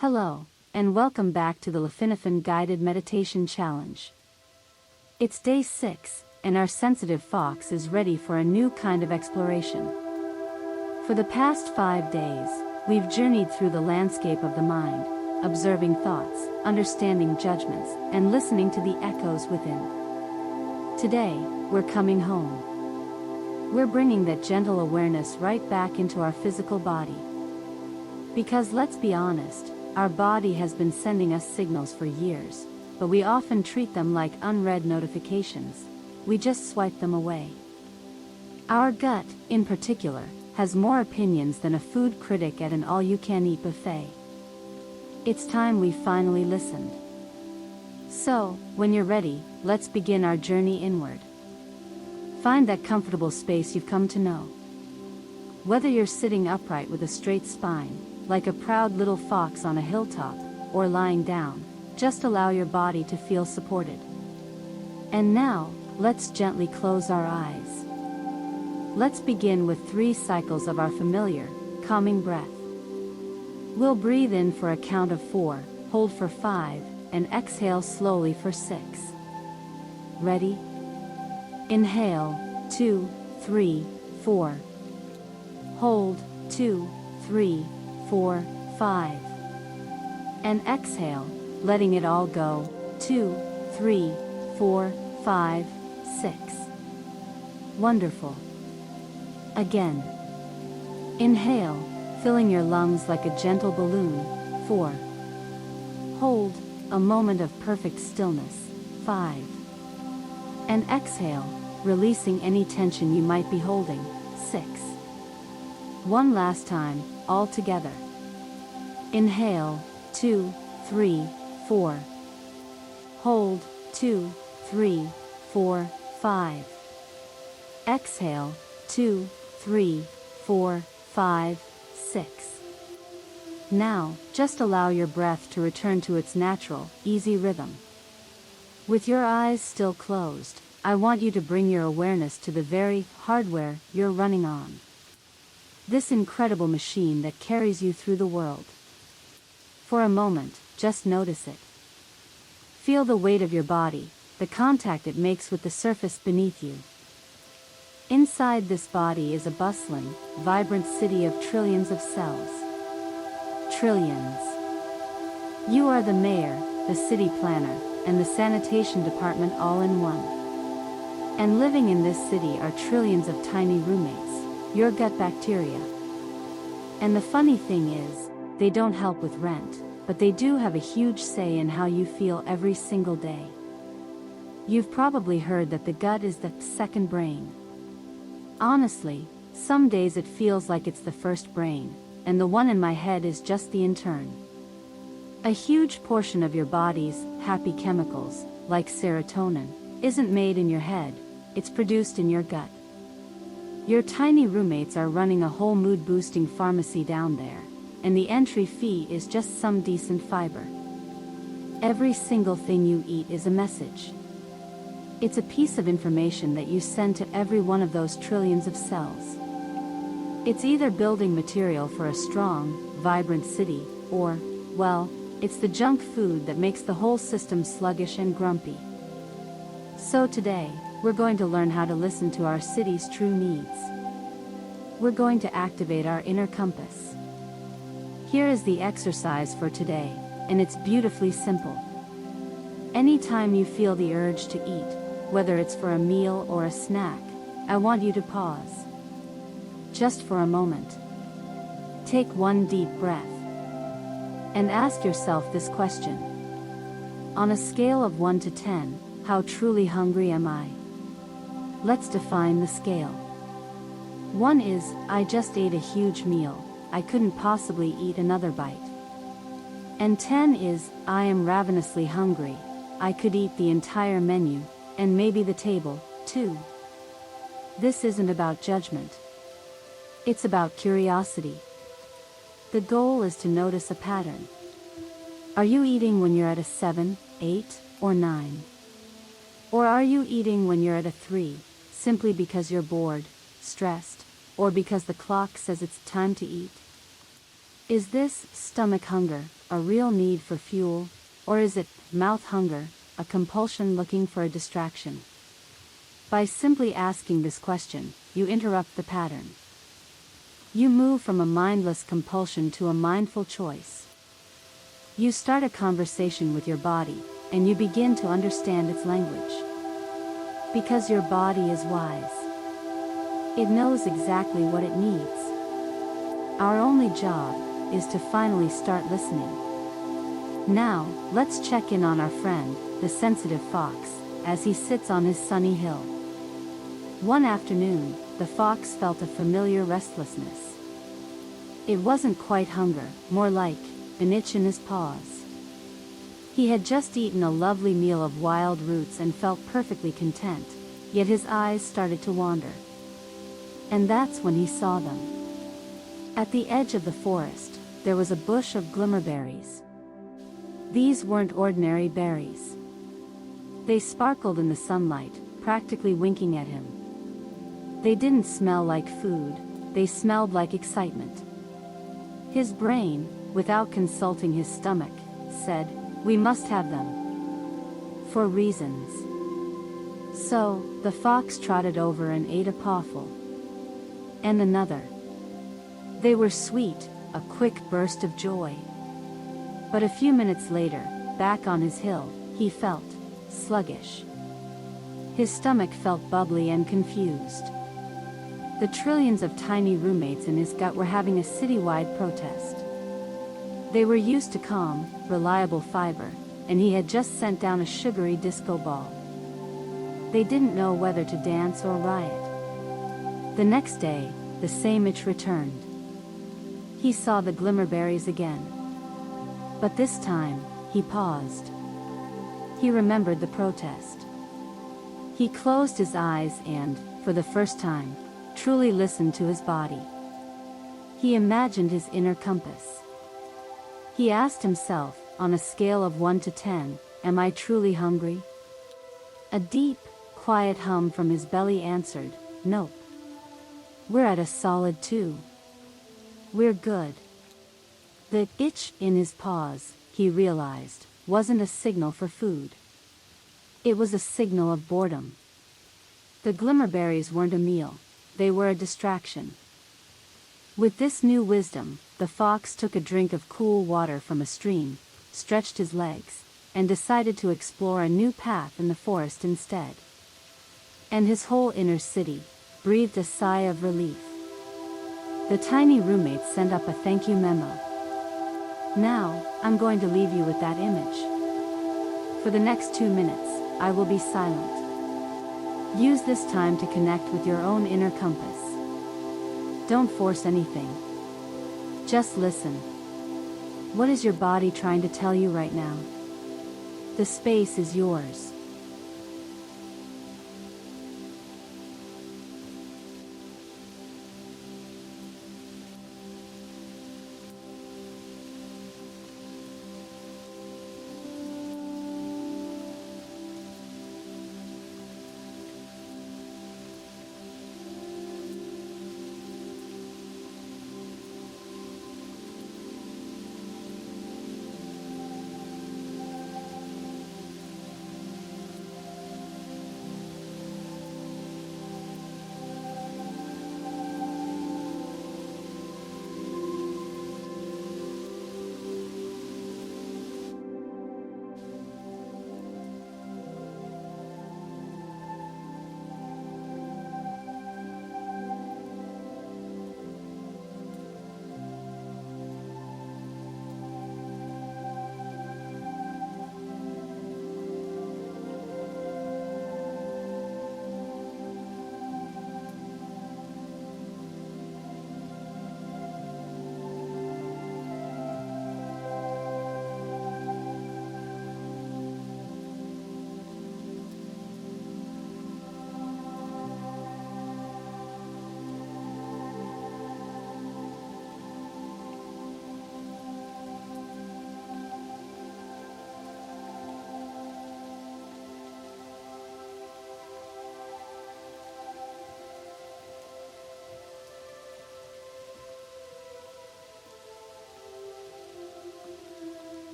Hello, and welcome back to the Lefinifin Guided Meditation Challenge. It's day 6, and our sensitive fox is ready for a new kind of exploration. For the past 5 days, we've journeyed through the landscape of the mind, observing thoughts, understanding judgments, and listening to the echoes within. Today, we're coming home. We're bringing that gentle awareness right back into our physical body. Because let's be honest, our body has been sending us signals for years, but we often treat them like unread notifications. We just swipe them away. Our gut, in particular, has more opinions than a food critic at an all-you-can-eat buffet. It's time we finally listened. So, when you're ready, let's begin our journey inward. Find that comfortable space you've come to know. Whether you're sitting upright with a straight spine, like a proud little fox on a hilltop, or lying down, just allow your body to feel supported. And now, let's gently close our eyes. Let's begin with 3 cycles of our familiar, calming breath. We'll breathe in for a count of 4, hold for 5, and exhale slowly for 6. Ready? Inhale, 2, 3, 4. Hold, 2, 3, 4, 5. And exhale, letting it all go, 2, 3, 4, 5, 6. Wonderful. Again. Inhale, filling your lungs like a gentle balloon, 4. Hold, a moment of perfect stillness, 5. And exhale, releasing any tension you might be holding, 6. One last time, all together. Inhale, 2, 3, 4. Hold, 2, 3, 4, 5. Exhale, 2, 3, 4, 5, 6. Now, just allow your breath to return to its natural, easy rhythm. With your eyes still closed, I want you to bring your awareness to the very hardware you're running on. This incredible machine that carries you through the world. For a moment, just notice it. Feel the weight of your body, the contact it makes with the surface beneath you. Inside this body is a bustling, vibrant city of trillions of cells. Trillions. You are the mayor, the city planner, and the sanitation department all in one. And living in this city are trillions of tiny roommates, your gut bacteria. And the funny thing is, they don't help with rent, but they do have a huge say in how you feel every single day. You've probably heard that the gut is the second brain. Honestly, some days it feels like it's the first brain, and the one in my head is just the intern. A huge portion of your body's happy chemicals, like serotonin, isn't made in your head, it's produced in your gut. Your tiny roommates are running a whole mood-boosting pharmacy down there, and the entry fee is just some decent fiber. Every single thing you eat is a message. It's a piece of information that you send to every one of those trillions of cells. It's either building material for a strong, vibrant city, or, well, it's the junk food that makes the whole system sluggish and grumpy. So today, we're going to learn how to listen to our city's true needs. We're going to activate our inner compass. Here is the exercise for today, and it's beautifully simple. Anytime you feel the urge to eat, whether it's for a meal or a snack, I want you to pause. Just for a moment. Take one deep breath. And ask yourself this question. On a scale of 1 to 10, how truly hungry am I? Let's define the scale. 1 is, I just ate a huge meal, I couldn't possibly eat another bite. And 10 is, I am ravenously hungry, I could eat the entire menu, and maybe the table, too. This isn't about judgment. It's about curiosity. The goal is to notice a pattern. Are you eating when you're at a 7, 8, or 9? Or are you eating when you're at a 3, simply because you're bored, stressed, or because the clock says it's time to eat? Is this stomach hunger a real need for fuel, or is it mouth hunger, a compulsion looking for a distraction? By simply asking this question, you interrupt the pattern. You move from a mindless compulsion to a mindful choice. You start a conversation with your body, and you begin to understand its language. Because your body is wise. It knows exactly what it needs. Our only job is to finally start listening. Now, let's check in on our friend, the sensitive fox, as he sits on his sunny hill. One afternoon, the fox felt a familiar restlessness. It wasn't quite hunger, more like an itch in his paws. He had just eaten a lovely meal of wild roots and felt perfectly content, yet his eyes started to wander. And that's when he saw them. At the edge of the forest, there was a bush of glimmerberries. These weren't ordinary berries. They sparkled in the sunlight, practically winking at him. They didn't smell like food, they smelled like excitement. His brain, without consulting his stomach, said, "We must have them." For reasons. So, the fox trotted over and ate a pawful. And another. They were sweet, a quick burst of joy. But a few minutes later, back on his hill, he felt sluggish. His stomach felt bubbly and confused. The trillions of tiny roommates in his gut were having a citywide protest. They were used to calm, reliable fiber, and he had just sent down a sugary disco ball. They didn't know whether to dance or riot. The next day, the same itch returned. He saw the glimmerberries again. But this time, he paused. He remembered the protest. He closed his eyes and, for the first time, truly listened to his body. He imagined his inner compass. He asked himself, on a scale of 1 to 10, am I truly hungry? A deep, quiet hum from his belly answered, nope. We're at a solid 2. We're good. The itch in his paws, he realized, wasn't a signal for food. It was a signal of boredom. The glimmerberries weren't a meal, they were a distraction. With this new wisdom, the fox took a drink of cool water from a stream, stretched his legs, and decided to explore a new path in the forest instead. And his whole inner city breathed a sigh of relief. The tiny roommates sent up a thank you memo. Now, I'm going to leave you with that image. For the next 2 minutes, I will be silent. Use this time to connect with your own inner compass. Don't force anything. Just listen. What is your body trying to tell you right now? The space is yours.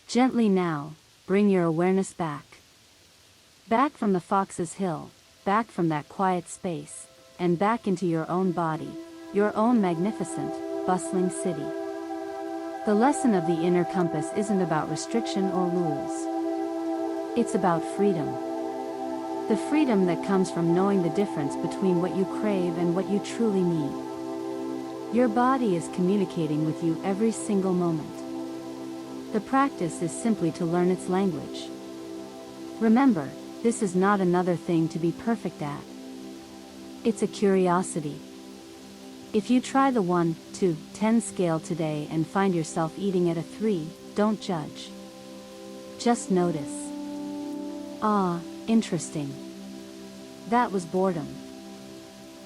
Gently now, bring your awareness back. Back from the fox's hill, back from that quiet space, and back into your own body, your own magnificent, bustling city. The lesson of the inner compass isn't about restriction or rules. It's about freedom. The freedom that comes from knowing the difference between what you crave and what you truly need. Your body is communicating with you every single moment. The practice is simply to learn its language. Remember, this is not another thing to be perfect at. It's a curiosity. If you try the 1 to 10 scale today and find yourself eating at a 3, don't judge. Just notice. Ah, interesting. That was boredom.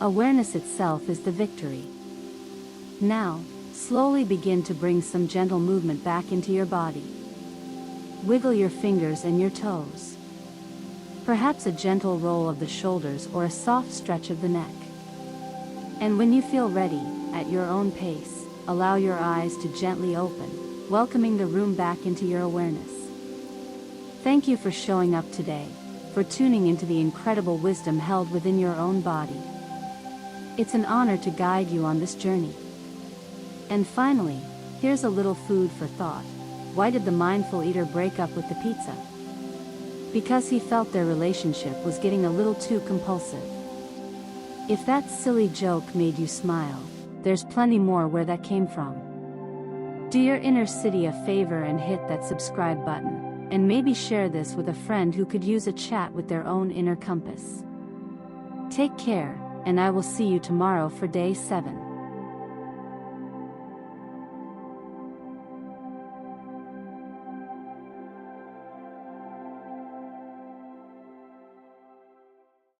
Awareness itself is the victory. Now, slowly begin to bring some gentle movement back into your body. Wiggle your fingers and your toes. Perhaps a gentle roll of the shoulders or a soft stretch of the neck. And when you feel ready, at your own pace, allow your eyes to gently open, welcoming the room back into your awareness. Thank you for showing up today, for tuning into the incredible wisdom held within your own body. It's an honor to guide you on this journey. And finally, here's a little food for thought. Why did the mindful eater break up with the pizza? Because he felt their relationship was getting a little too compulsive. If that silly joke made you smile, there's plenty more where that came from. Do your inner city a favor and hit that subscribe button, and maybe share this with a friend who could use a chat with their own inner compass. Take care, and I will see you tomorrow for day 7.